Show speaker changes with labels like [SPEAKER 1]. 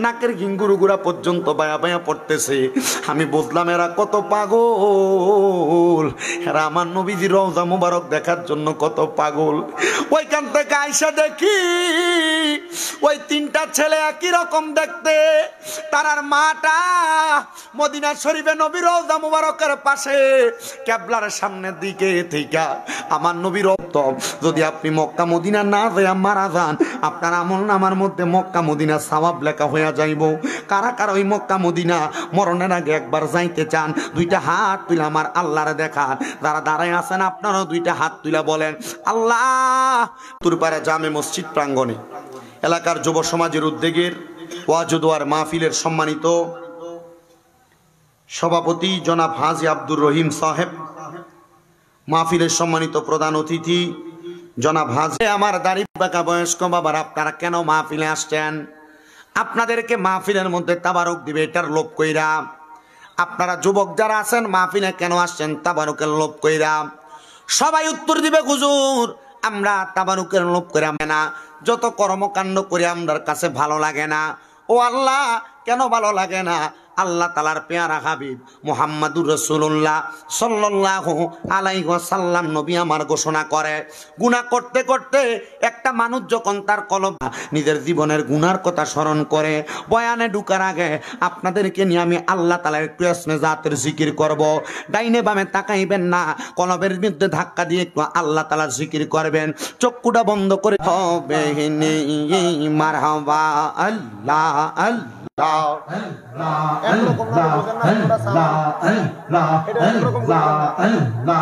[SPEAKER 1] নাকের ঘিঙ্গুরু গুড়া পর্যন্ত বায়া বায়া পড়তেছে। আমি বুঝলাম এরা কত পাগল, এরা আমার নবীজি রওজা মুবারক দেখার জন্য কত পাগল। ওইখান থেকে আইসা দেখি ওই তিনটা ছেলে একই রকম দেখতে, তারার মাটা মদিনা শরীফে নবীর রওজা মুবারকের পাশে কিবলার সামনের দিকে থেকে আমার নবীর রক্ত। যদি আপনি মক্কা মদিনা না যায় মারা যান, আপনার আমলনামার মধ্যে মক্কা মদিনা সওয়াব লেখা হয়ে যাইব। কারা কারা ওই মক্কা মদিনা মরণের আগে একবার যাইতে চান? দুইটা হাত তুলে আমার আল্লাহরে দেখান। যারা দাঁড়ায় আছেন আপনারাও দুইটা হাত তুলে বলেন আল্লাহ। তুরপাড়া জামে মসজিদ প্রাঙ্গণে এলাকার যুব সমাজের উদ্যোগের ওয়াজ ও দোয়ার মাহফিলের সম্মানিত সভাপতি জনাব হাজী আব্দুর রহিম সাহেব, মাহফিলের সম্মানিত প্রধান অতিথি জনাব হাজী। আমার দাড়ি পাকা বয়স্ক বাবার, আপনারা কেন মাহফিলে আসছেন? আপনাদেরকে মাহফিলের মধ্যে তাবারক দিবে এটার লোভ কইরা। আপনারা যুবক যারা আছেন মাহফিলে কেন আসছেন? তাবারকের লোভ কইরা। সবাই উত্তর দিবে হুজুর আমরা তাবারকের লোভ করে না, যত কর্মকাণ্ড করে আমার কাছে ভালো লাগে না। ও আল্লাহ, কেন ভালো লাগে না? আল্লাহ তাআলার পেয়ারা হাবিব মুহাম্মাদুর রাসূলুল্লাহ সাল্লাল্লাহু আলাইহি ওয়াসাল্লাম নবী আমার ঘোষণা করে, গুনাহ করতে করতে একটা মানুষ যখন তার কলব নিজের জীবনের গুনার কথা স্মরণ করে, বয়ানে ঢুকার আগে আপনাদেরকে নিয়ে আমি আল্লাহ তাআলার একটু ইসমে জাতের জিকির করব। ডাইনে বামে তাকাইবেন না, কলবের মধ্যে ধাক্কা দিয়ে একটু আল্লাহ তাআলার জিকির করবেন। চক্ষুটা বন্ধ করে হবে মারহাবা আল্লাহ আল্লাহ। একরকম না, বুঝেন না?